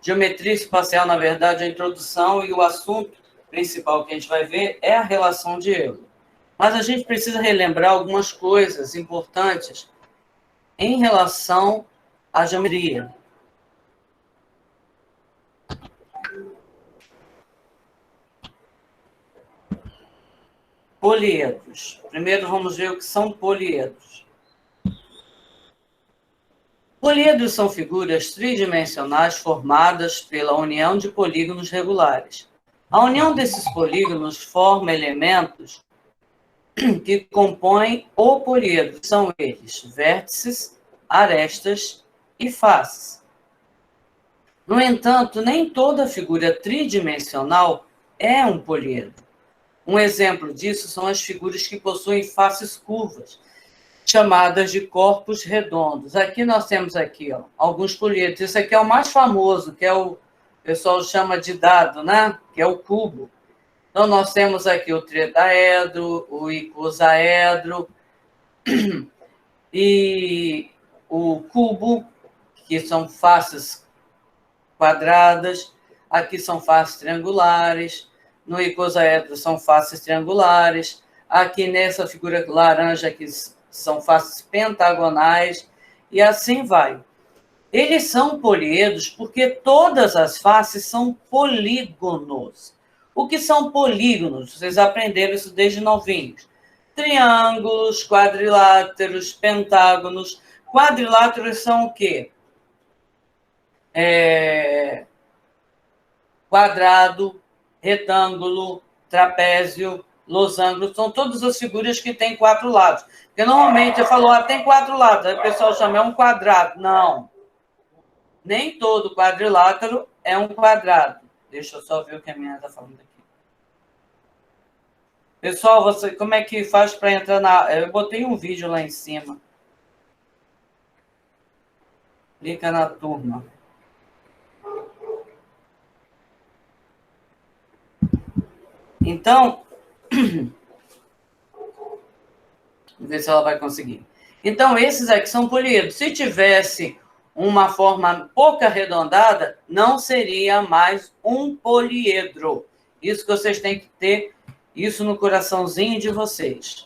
Geometria espacial, na verdade, é a introdução e o assunto principal que a gente vai ver é a relação de Euler. Mas a gente precisa relembrar algumas coisas importantes em relação à geometria. Poliedros. Primeiro vamos ver o que são poliedros. Poliedros são figuras tridimensionais formadas pela união de polígonos regulares. A união desses polígonos forma elementos que compõem o poliedro. São eles vértices, arestas e faces. No entanto, nem toda figura tridimensional é um poliedro. Um exemplo disso são as figuras que possuem faces curvas, chamadas de corpos redondos. Aqui nós temos aqui, ó, alguns poliedros. Esse aqui é o mais famoso, que é o pessoal chama de dado, né? Que é o cubo. Então, nós temos aqui o tridaedro, o icosaedro e o cubo, que são faces quadradas. Aqui são faces triangulares. No icosaedro são faces triangulares. Aqui nessa figura laranja aqui são faces pentagonais. E assim vai. Eles são poliedros porque todas as faces são polígonos. O que são polígonos? Vocês aprenderam isso desde novinhos. Triângulos, quadriláteros, pentágonos. Quadriláteros são o quê? Quadrado, retângulo, trapézio, losango. São todas as figuras que têm 4 lados. Porque normalmente eu falo, tem 4 lados. Aí o pessoal chama, é um quadrado. Não. Nem todo quadrilátero é um quadrado. Deixa eu só ver o que a minha está falando aqui. Pessoal, como é que faz para entrar na... Eu botei um vídeo lá em cima. Clica na turma. Então, vamos ver se ela vai conseguir. Então, esses aqui são poliedros. Se tivesse uma forma pouco arredondada, não seria mais um poliedro. Isso que vocês têm que ter, isso no coraçãozinho de vocês.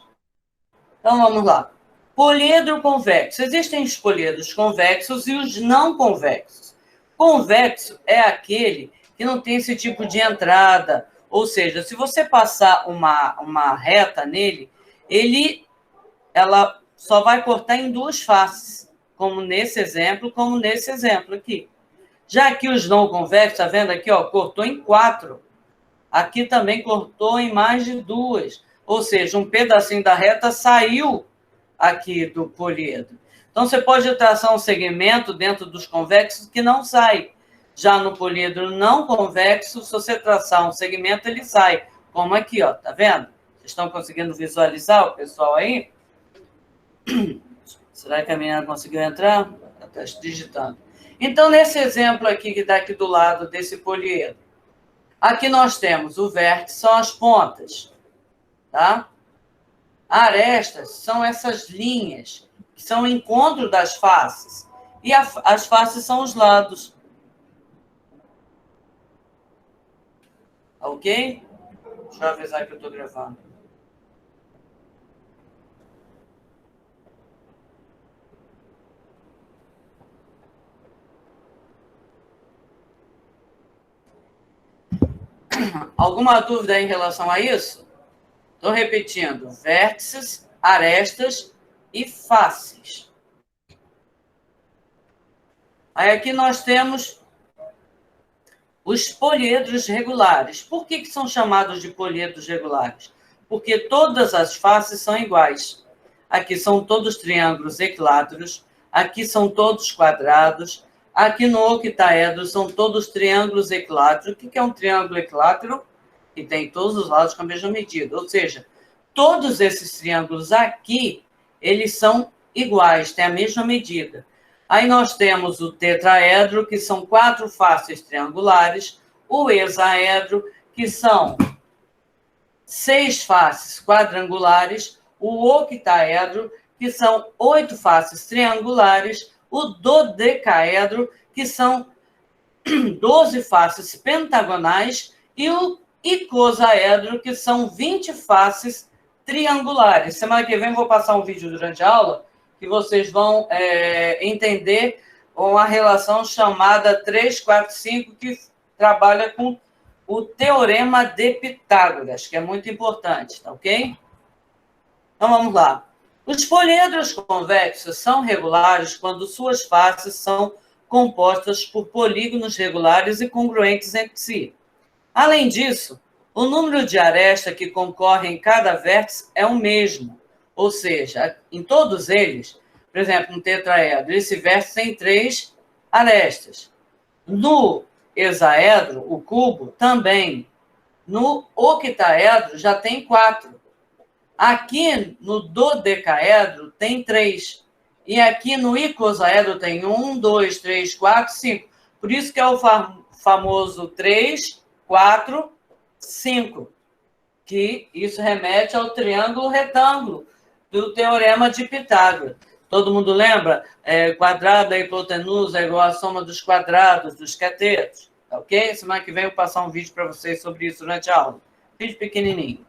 Então, vamos lá. Poliedro convexo. Existem os poliedros convexos e os não convexos. Convexo é aquele que não tem esse tipo de entrada. Ou seja, se você passar uma reta nele, ela só vai cortar em 2 faces, como nesse exemplo aqui. Já que os não convexos, tá vendo aqui, ó, cortou em 4. Aqui também cortou em mais de 2. Ou seja, um pedacinho da reta saiu aqui do poliedro. Então, você pode traçar um segmento dentro dos convexos que não sai. Já no poliedro não convexo, se você traçar um segmento, ele sai. Como aqui, ó, tá vendo? Vocês estão conseguindo visualizar o pessoal aí? Será que a menina conseguiu entrar? Está digitando. Então, nesse exemplo aqui, que está aqui do lado desse poliedro, aqui nós temos o vértice, são as pontas, tá? Arestas são essas linhas, que são o encontro das faces. E as faces são os lados. Ok? Deixa eu avisar que eu estou gravando. Alguma dúvida em relação a isso? Estou repetindo. Vértices, arestas e faces. Aí aqui nós temos os poliedros regulares. Por que são chamados de poliedros regulares? Porque todas as faces são iguais. Aqui são todos triângulos equiláteros, aqui são todos quadrados, aqui no octaedro são todos triângulos equiláteros. O que é um triângulo equilátero? Que tem todos os lados com a mesma medida. Ou seja, todos esses triângulos aqui, eles são iguais, têm a mesma medida. Aí nós temos o tetraedro, que são 4 faces triangulares, o hexaedro, que são 6 faces quadrangulares, o octaedro, que são 8 faces triangulares, o dodecaedro, que são 12 faces pentagonais, e o icosaedro, que são 20 faces triangulares. Semana que vem eu vou passar um vídeo durante a aula que vocês vão entender uma relação chamada 3, 4, 5, que trabalha com o teorema de Pitágoras, que é muito importante, tá ok? Então, vamos lá. Os poliedros convexos são regulares quando suas faces são compostas por polígonos regulares e congruentes entre si. Além disso, o número de arestas que concorrem em cada vértice é o mesmo, ou seja, em todos eles, por exemplo, no tetraedro, esse vértice tem 3 arestas. No hexaedro, o cubo, também. No octaedro, já tem 4. Aqui no dodecaedro, tem 3. E aqui no icosaedro tem 1, 2, 3, 4, 5. Por isso que é o famoso 3, 4, 5. Que isso remete ao triângulo retângulo do teorema de Pitágoras. Todo mundo lembra? Quadrado da hipotenusa é igual à soma dos quadrados dos catetos. Tá ok? Semana que vem eu vou passar um vídeo para vocês sobre isso durante a aula. Vídeo pequenininho.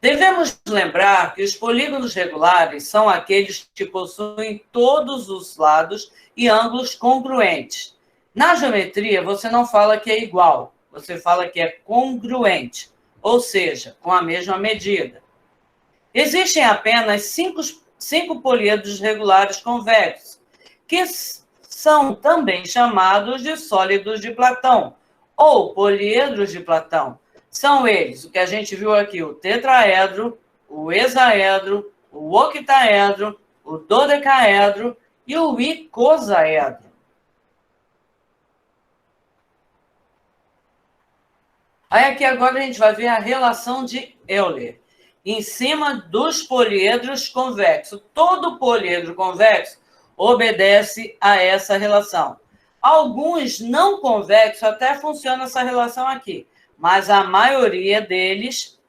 Devemos lembrar que os polígonos regulares são aqueles que possuem todos os lados e ângulos congruentes. Na geometria, você não fala que é igual, você fala que é congruente, ou seja, com a mesma medida. Existem apenas 5 poliedros regulares convexos, que são também chamados de sólidos de Platão, ou poliedros de Platão. São eles, o que a gente viu aqui, o tetraedro, o hexaedro, o octaedro, o dodecaedro e o icosaedro. Aí aqui agora a gente vai ver a relação de Euler, em cima dos poliedros convexos. Todo poliedro convexo obedece a essa relação. Alguns não convexos até funciona essa relação aqui, mas a maioria deles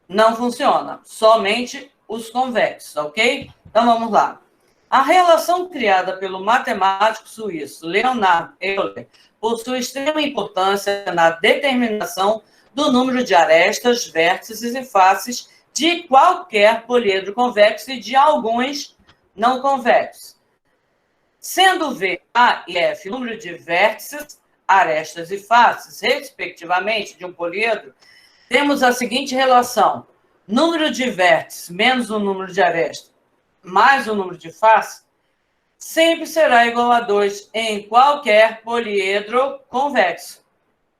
não funciona, somente os convexos, ok? Então, vamos lá. A relação criada pelo matemático suíço Leonhard Euler possui extrema importância na determinação do número de arestas, vértices e faces de qualquer poliedro convexo e de alguns não convexos. Sendo V, A e F número de vértices, arestas e faces, respectivamente, de um poliedro, temos a seguinte relação: número de vértices menos o número de arestas mais o número de faces sempre será igual a 2 em qualquer poliedro convexo.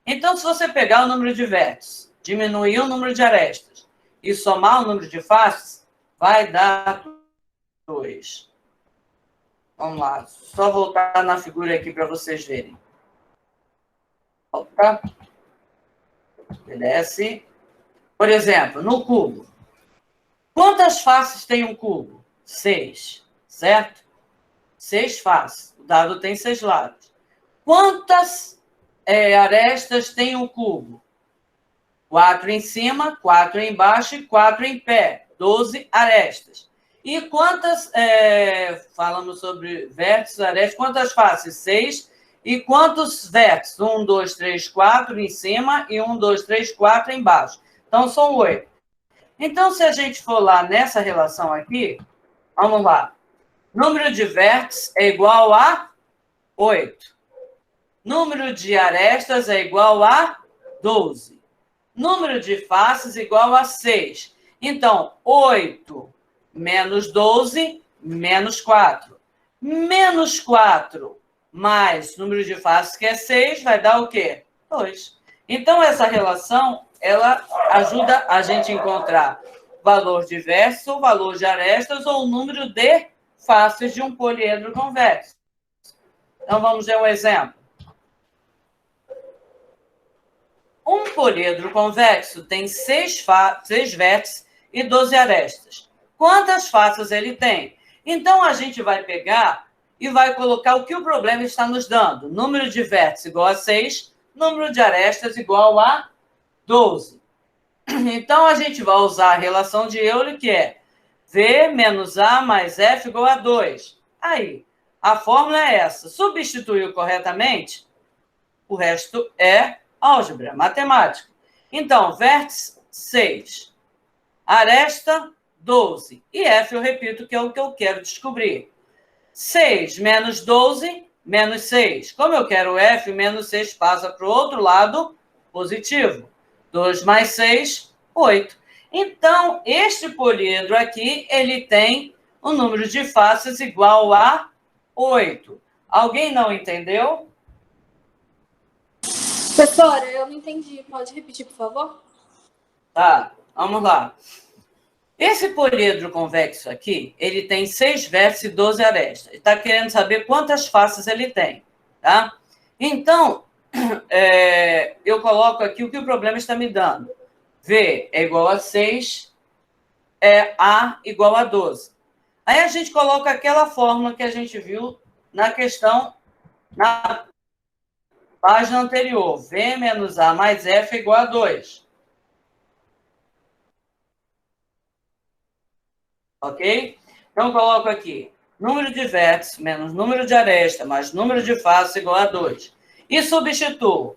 Então, se você pegar o número de vértices, diminuir o número de arestas e somar o número de faces, vai dar 2. Vamos lá, só voltar na figura aqui para vocês verem. Volta. Desce. Por exemplo, no cubo. Quantas faces tem um cubo? 6, certo? 6 faces. O dado tem 6 lados. Quantas arestas tem um cubo? 4 em cima, 4 embaixo e 4 em pé. 12 arestas. E quantas, falamos sobre vértices, arestas, quantas faces? 6. E quantos vértices? 1, 2, 3, 4 em cima e 1, 2, 3, 4 embaixo. Então, são 8. Então, se a gente for lá nessa relação aqui, vamos lá. Número de vértices é igual a 8. Número de arestas é igual a 12. Número de faces é igual a 6. Então, 8 menos 12, menos 4. Menos 4 mais número de faces, que é 6, vai dar o quê? 2. Então, essa relação, ela ajuda a gente a encontrar o valor de vértices, o valor de arestas ou o número de faces de um poliedro convexo. Então, vamos ver um exemplo. Um poliedro convexo tem 6 vértices e 12 arestas. Quantas faces ele tem? Então, a gente vai pegar e vai colocar o que o problema está nos dando. Número de vértices igual a 6, número de arestas igual a 12. Então, a gente vai usar a relação de Euler, que é V menos A mais F igual a 2. Aí, a fórmula é essa. Substituiu corretamente? O resto é álgebra, matemática. Então, vértice 6, aresta 12. E F eu repito que é o que eu quero descobrir. 6 menos 12, menos 6. Como eu quero F, menos 6 passa para o outro lado positivo. 2 mais 6, 8. Então, este poliedro aqui, ele tem um número de faces igual a 8. Alguém não entendeu? Professora, eu não entendi. Pode repetir, por favor? Tá, vamos lá. Esse poliedro convexo aqui, ele tem 6 vértices e 12 arestas. Ele está querendo saber quantas faces ele tem, tá? Então, eu coloco aqui o que o problema está me dando. V é igual a 6, A igual a 12. Aí a gente coloca aquela fórmula que a gente viu na questão, na página anterior. V menos A mais F é igual a 2. Ok? Então, eu coloco aqui número de vértices menos número de aresta mais número de faces igual a 2. E substituo.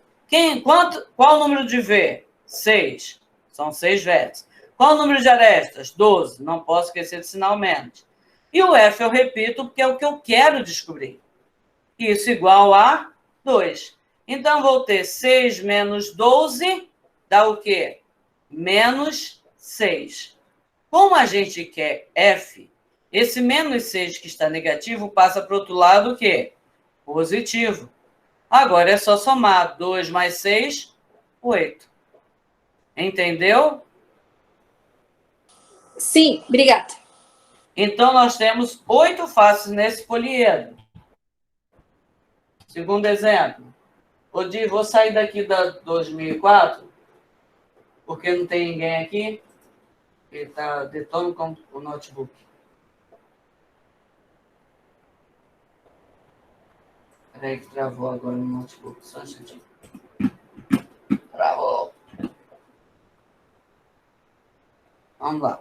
Qual o número de V? 6. São 6 vértices. Qual o número de arestas? 12. Não posso esquecer de sinal menos. E o F eu repito porque é o que eu quero descobrir. Isso igual a 2. Então, vou ter 6 menos 12 dá o quê? Menos 6. Como a gente quer F, esse menos 6 que está negativo passa para o outro lado o quê? Positivo. Agora é só somar 2 mais 6, 8. Entendeu? Sim, obrigada. Então, nós temos 8 faces nesse poliedro. Segundo exemplo. Odi, vou sair daqui da 2004, porque não tem ninguém aqui. Ele está detonando com o notebook. Peraí que travou agora no notebook. Só um instantinho. Travou. Vamos lá.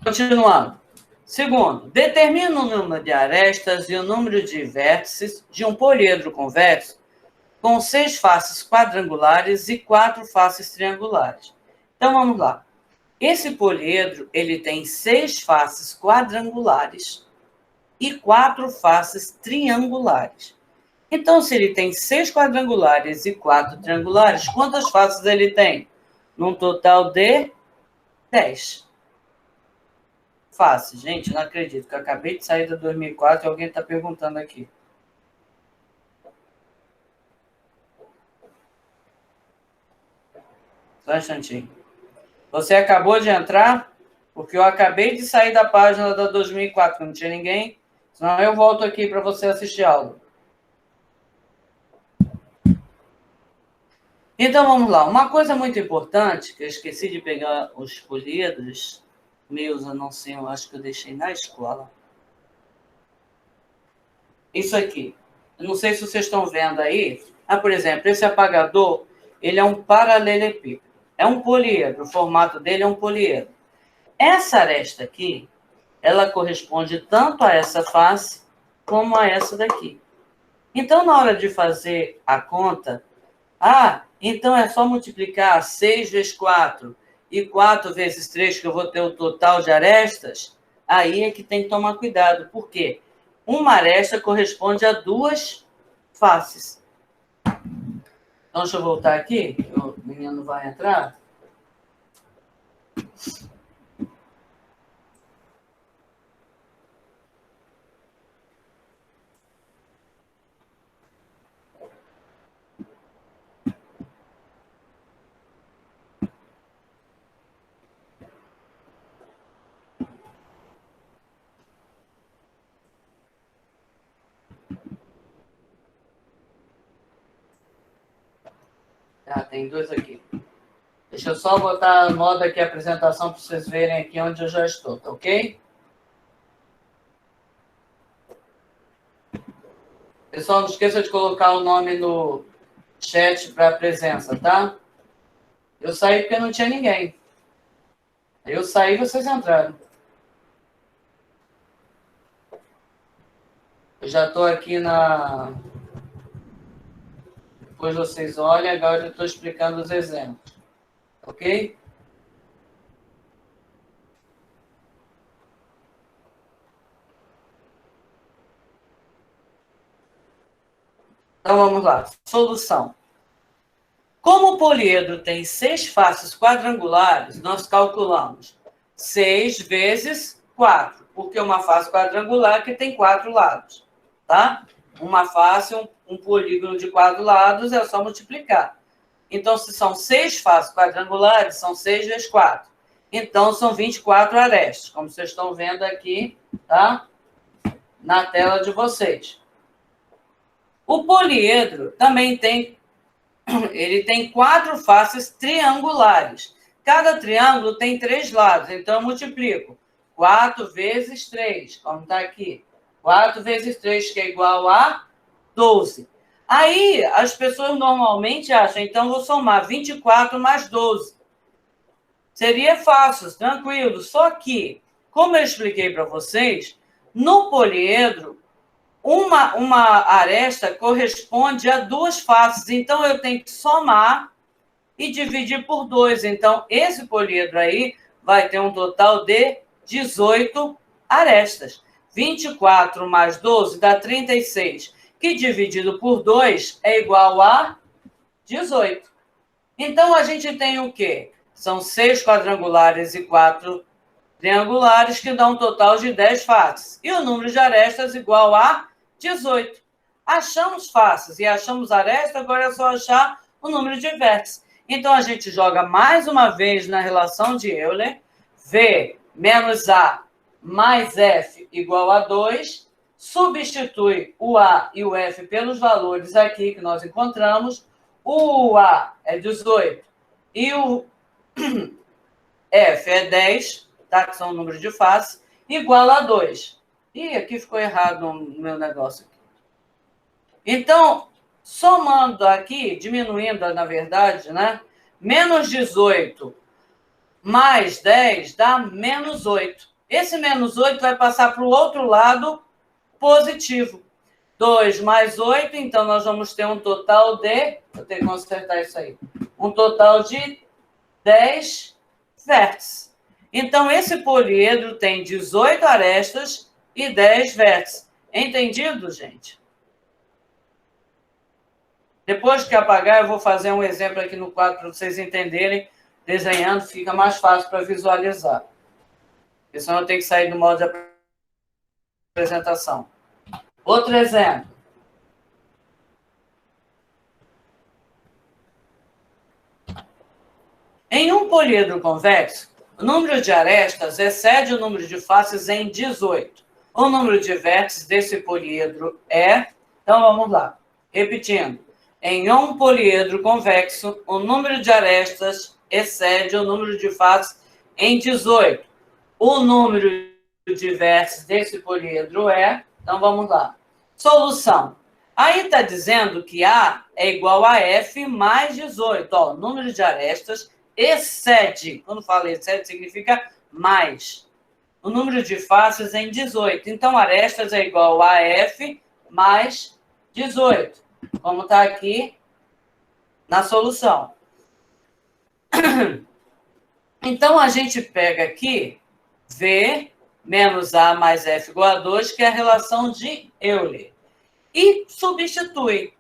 Continuando. Segundo, determina o número de arestas e o número de vértices de um poliedro convexo com 6 faces quadrangulares e 4 faces triangulares. Então, vamos lá. Esse poliedro, ele tem 6 faces quadrangulares e 4 faces triangulares. Então, se ele tem 6 quadrangulares e 4 triangulares, quantas faces ele tem? Num total de 10 faces. Gente, não acredito que eu acabei de sair da 2004 e alguém está perguntando aqui. Só um instantinho. Você acabou de entrar? Porque eu acabei de sair da página da 2004, não tinha ninguém. Senão eu volto aqui para você assistir a aula. Então, vamos lá. Uma coisa muito importante, que eu esqueci de pegar os poliedros meus, eu não sei, eu acho que eu deixei na escola. Isso aqui. Eu não sei se vocês estão vendo aí. Por exemplo, esse apagador, ele é um paralelepípedo. É um poliedro, o formato dele é um poliedro. Essa aresta aqui, ela corresponde tanto a essa face como a essa daqui. Então, na hora de fazer a conta, então é só multiplicar 6 vezes 4 e 4 vezes 3, que eu vou ter o total de arestas, aí é que tem que tomar cuidado. Por quê? Uma aresta corresponde a 2 faces. Então, deixa eu voltar aqui, o menino vai entrar. Tem 2 aqui. Deixa eu só botar a moda aqui, a apresentação, para vocês verem aqui onde eu já estou, tá ok? Pessoal, não esqueça de colocar o nome no chat para a presença, tá? Eu saí porque não tinha ninguém. Eu saí e vocês entraram. Eu já estou aqui na... Depois vocês olhem, agora eu estou explicando os exemplos. Ok? Então, vamos lá. Solução. Como o poliedro tem 6 faces quadrangulares, nós calculamos 6 vezes 4, porque é uma face quadrangular que tem 4 lados, tá? Uma face, um polígono de 4 lados, é só multiplicar. Então, se são 6 faces quadrangulares, são 6 vezes 4. Então, são 24 arestas, como vocês estão vendo aqui, tá? Na tela de vocês. O poliedro também tem 4 faces triangulares. Cada triângulo tem 3 lados, então eu multiplico 4 vezes 3, como está aqui. 4 vezes 3, que é igual a 12. Aí, as pessoas normalmente acham, então vou somar 24 mais 12. Seria fácil, tranquilo. Só que, como eu expliquei para vocês, no poliedro, uma aresta corresponde a 2 faces. Então, eu tenho que somar e dividir por 2. Então, esse poliedro aí vai ter um total de 18 arestas. 24 mais 12 dá 36, que dividido por 2 é igual a 18. Então, a gente tem o quê? São 6 quadrangulares e 4 triangulares, que dá um total de 10 faces. E o número de arestas igual a 18. Achamos faces e achamos arestas, agora é só achar o número de vértices. Então, a gente joga mais uma vez na relação de Euler, V menos A mais F igual a 2, substitui o A e o F pelos valores aqui que nós encontramos. O A é 18 e o F é 10, tá? Que são o número de faces, igual a 2. Ih, aqui ficou errado no meu negócio. Então, somando aqui, diminuindo, na verdade, né? Menos 18 mais 10 dá menos 8. Esse menos 8 vai passar para o outro lado positivo. 2 mais 8, então nós vamos ter um total de... Vou ter que consertar isso aí. Um total de 10 vértices. Então, esse poliedro tem 18 arestas e 10 vértices. Entendido, gente? Depois que apagar, eu vou fazer um exemplo aqui no quadro para vocês entenderem. Desenhando fica mais fácil para visualizar. Porque senão eu tenho que sair do modo de apresentação. Outro exemplo. Em um poliedro convexo, o número de arestas excede o número de faces em 18. O número de vértices desse poliedro é... Então, vamos lá. Repetindo. Em um poliedro convexo, o número de arestas excede o número de faces em 18. O número de vértices desse poliedro é... Então, vamos lá. Solução. Aí está dizendo que A é igual a F mais 18. Ó, o número de arestas excede. Quando fala excede, significa mais. O número de faces em 18. Então, arestas é igual a F mais 18. Como está aqui na solução. Então, a gente pega aqui V menos A mais F igual a 2, que é a relação de Euler. E substitui.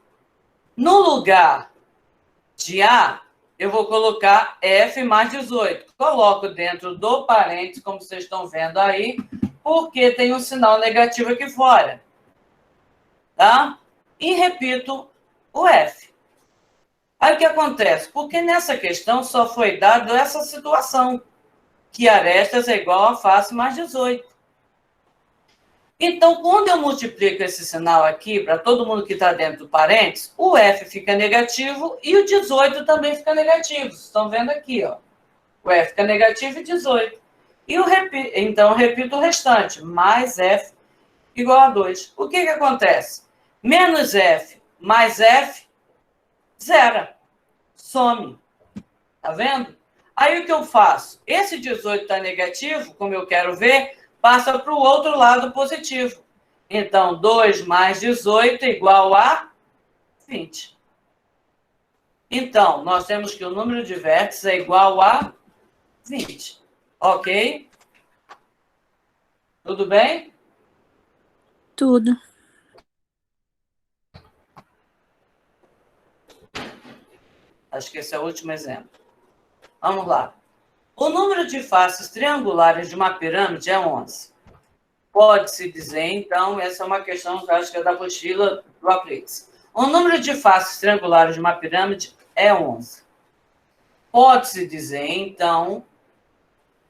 No lugar de A, eu vou colocar F mais 18. Coloco dentro do parênteses, como vocês estão vendo aí, porque tem um sinal negativo aqui fora. Tá? E repito o F. Aí o que acontece? Porque nessa questão só foi dado essa situação, que arestas é igual a face mais 18. Então, quando eu multiplico esse sinal aqui, para todo mundo que está dentro do parênteses, o F fica negativo e o 18 também fica negativo. Vocês estão vendo aqui, ó. O F fica negativo e 18. Então, eu repito o restante, mais F igual a 2. O que acontece? Menos F mais F, zero. Some. Tá vendo? Aí, o que eu faço? Esse 18 está negativo, como eu quero ver, passa para o outro lado positivo. Então, 2 mais 18 igual a 20. Então, nós temos que o número de vértices é igual a 20. Ok? Tudo bem? Tudo. Acho que esse é o último exemplo. Vamos lá. O número de faces triangulares de uma pirâmide é 11. Pode-se dizer, então, essa é uma questão que acho que é da apostila do Aplix. O número de faces triangulares de uma pirâmide é 11. Pode-se dizer, então,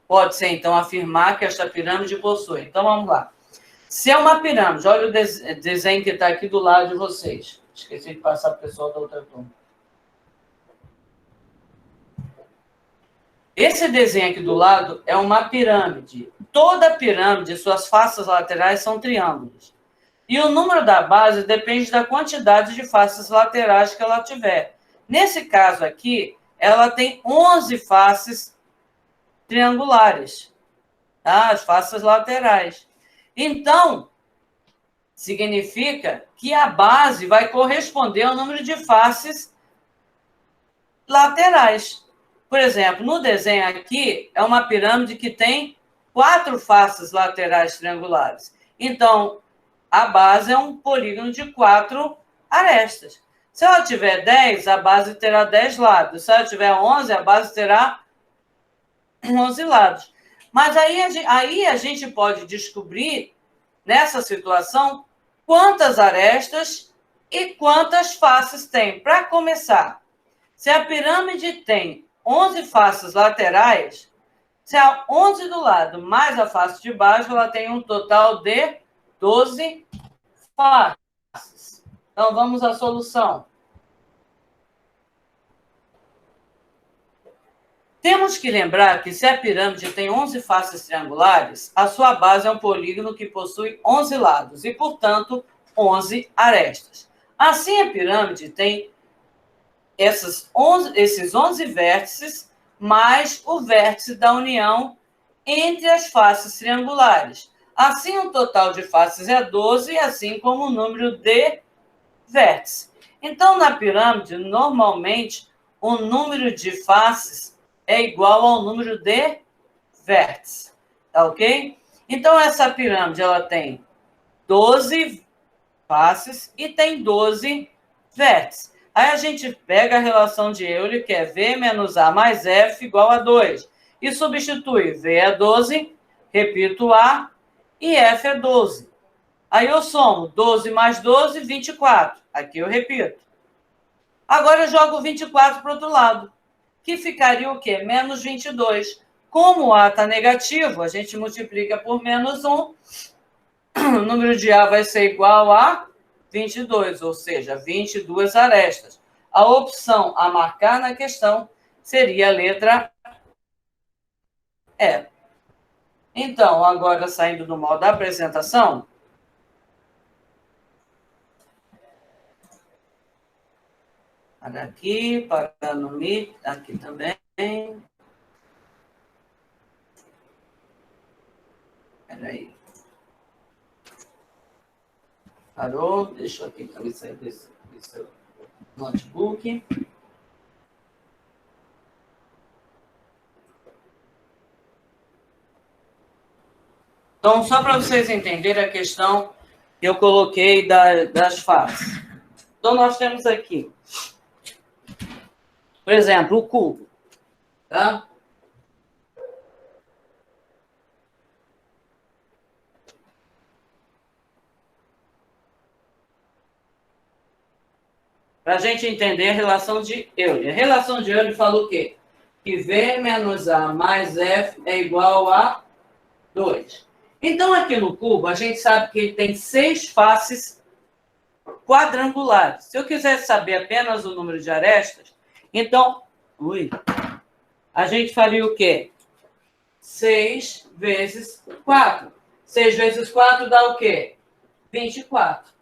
pode-se, então, afirmar que esta pirâmide possui. Então, vamos lá. Se é uma pirâmide, olha o desenho que está aqui do lado de vocês. Esqueci de passar para o pessoal da outra turma. Esse desenho aqui do lado é uma pirâmide. Toda pirâmide, suas faces laterais são triângulos. E o número da base depende da quantidade de faces laterais que ela tiver. Nesse caso aqui, ela tem 11 faces triangulares, tá? As faces laterais. Então, significa que a base vai corresponder ao número de faces laterais. Por exemplo, no desenho aqui, é uma pirâmide que tem 4 faces laterais triangulares. Então, a base é um polígono de 4 arestas. Se ela tiver 10, a base terá 10 lados. Se ela tiver 11, a base terá 11 lados. Mas aí a gente pode descobrir, nessa situação, quantas arestas e quantas faces tem. Para começar, se a pirâmide tem 11 faces laterais, se há 11 do lado mais a face de baixo, ela tem um total de 12 faces. Então, vamos à solução. Temos que lembrar que se a pirâmide tem 11 faces triangulares, a sua base é um polígono que possui 11 lados e, portanto, 11 arestas. Assim, a pirâmide tem esses 11 vértices, mais o vértice da união entre as faces triangulares. Assim, o total de faces é 12, assim como o número de vértices. Então, na pirâmide, normalmente, o número de faces é igual ao número de vértices. Tá ok? Então, essa pirâmide ela tem 12 faces e tem 12 vértices. Aí a gente pega a relação de Euler, que é V menos A mais F igual a 2. E substitui V é 12, repito A, e F é 12. Aí eu somo 12 mais 12, 24. Aqui eu repito. Agora eu jogo 24 para o outro lado, que ficaria o quê? Menos 22. Como o A está negativo, a gente multiplica por menos 1. O número de A vai ser igual a 22, ou seja, 22 arestas. A opção a marcar na questão seria a letra E. Então, agora saindo do modo da apresentação, para aqui, para no Meet, aqui também. Espera aí. Parou, deixa eu aqui também sair desse notebook. Então, só para vocês entenderem a questão que eu coloquei das faces. Então, nós temos aqui, por exemplo, o cubo. Tá? Para a gente entender a relação de Euler. A relação de Euler falou o quê? Que V menos A mais F é igual a 2. Então, aqui no cubo, a gente sabe que ele tem 6 faces quadrangulares. Se eu quiser saber apenas o número de arestas, então, a gente faria o quê? 6 vezes 4. 6 vezes 4 dá o quê? 24.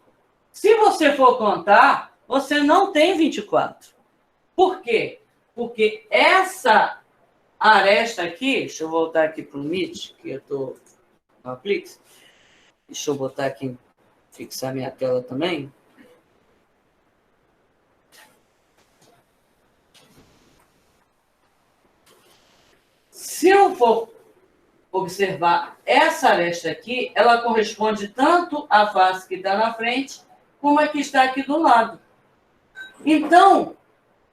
Se você for contar, você não tem 24. Por quê? Porque essa aresta aqui, deixa eu voltar aqui para o Meet, que eu estou no Aplix. Deixa eu botar aqui fixar minha tela também. Se eu for observar essa aresta aqui, ela corresponde tanto à face que está na frente, como a que está aqui do lado. Então,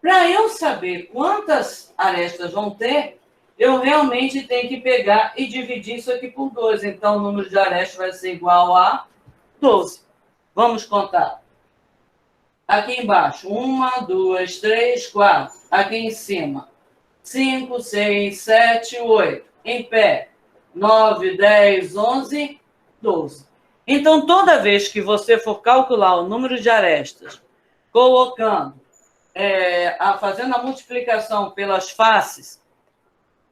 para eu saber quantas arestas vão ter, eu realmente tenho que pegar e dividir isso aqui por 2. Então, o número de arestas vai ser igual a 12. Vamos contar. Aqui embaixo, 1, 2, 3, 4. Aqui em cima, 5, 6, 7, 8. Em pé, 9, 10, 11, 12. Então, toda vez que você for calcular o número de arestas, colocando, fazendo a multiplicação pelas faces,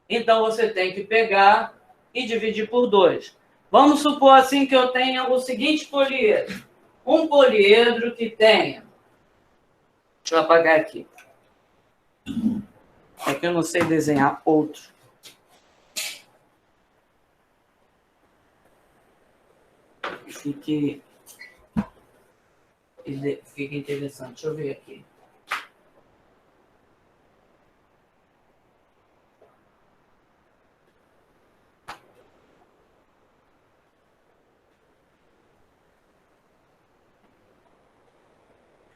então você tem que pegar e dividir por 2. Vamos supor assim que eu tenha o seguinte poliedro. Um poliedro que tenha... Deixa eu apagar aqui. É que eu não sei desenhar outro. Fica interessante. Deixa eu ver aqui.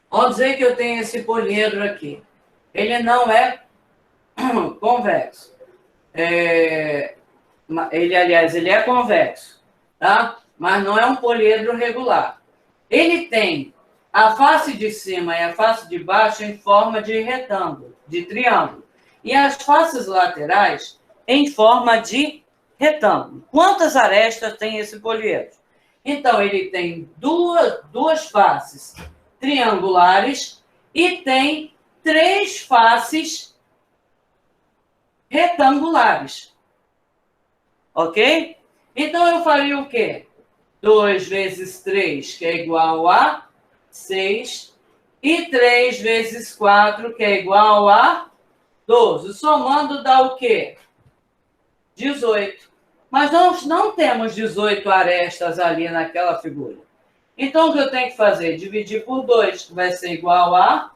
Vamos dizer que eu tenho esse poliedro aqui. Ele não é convexo. Ele é convexo, tá? Mas não é um poliedro regular. Ele tem a face de cima e a face de baixo em forma de retângulo, de triângulo. E as faces laterais em forma de retângulo. Quantas arestas tem esse poliedro? Então, ele tem duas faces triangulares e tem 3 faces retangulares. Ok? Então, eu faria o quê? 2 vezes 3, que é igual a 6. E 3 vezes 4, que é igual a 12. Somando dá o quê? 18. Mas nós não temos 18 arestas ali naquela figura. Então, o que eu tenho que fazer? Dividir por 2, que vai ser igual a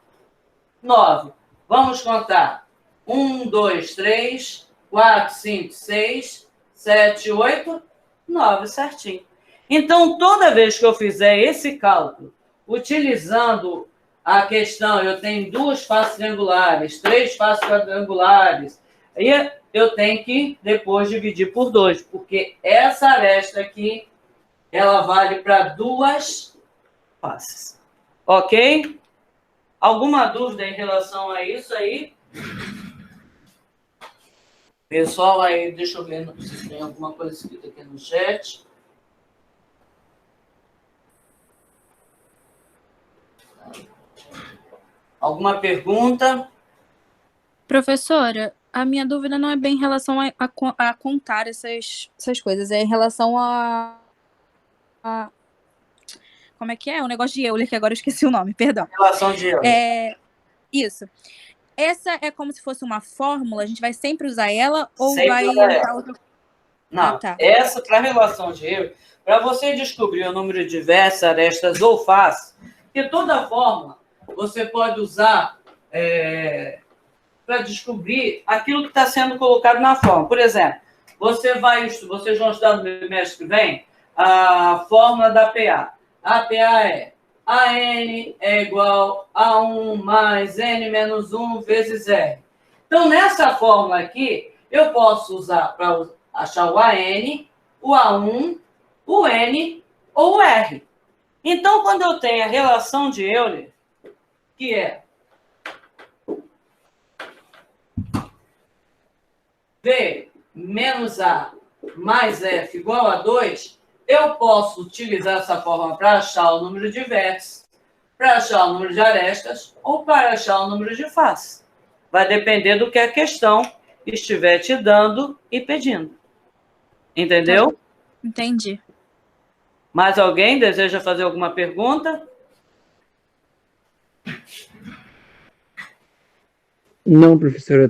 9. Vamos contar. 1, 2, 3, 4, 5, 6, 7, 8, 9, certinho. Então, toda vez que eu fizer esse cálculo, utilizando a questão, eu tenho 2 faces triangulares, 3 faces quadrangulares, e eu tenho que depois dividir por 2, porque essa aresta aqui, ela vale para 2 faces. Ok? Alguma dúvida em relação a isso aí? Pessoal, aí, deixa eu ver se tem alguma coisa escrita aqui no chat. Alguma pergunta? Professora, a minha dúvida não é bem em relação a contar essas coisas, é em relação como é que é? O negócio de Euler, que agora eu esqueci o nome, perdão. Relação de Euler. Isso. Essa é como se fosse uma fórmula? A gente vai sempre usar ela ou sempre vai usar outra? Não, tá. Essa para a relação de Euler, para você descobrir o número de versas, arestas ou faces, porque toda fórmula você pode usar para descobrir aquilo que está sendo colocado na fórmula. Por exemplo, vocês vão estudar no bimestre que vem a fórmula da PA. A PA é AN é igual a 1 mais N menos 1 vezes R. Então, nessa fórmula aqui, eu posso usar para achar o AN, o A1, o N ou o R. Então, quando eu tenho a relação de Euler, que é V menos A mais F igual a 2, eu posso utilizar essa fórmula para achar o número de vértices, para achar o número de arestas ou para achar o número de faces. Vai depender do que a questão estiver te dando e pedindo. Entendeu? Entendi. Mais alguém deseja fazer alguma pergunta? Não, professora, eu tenho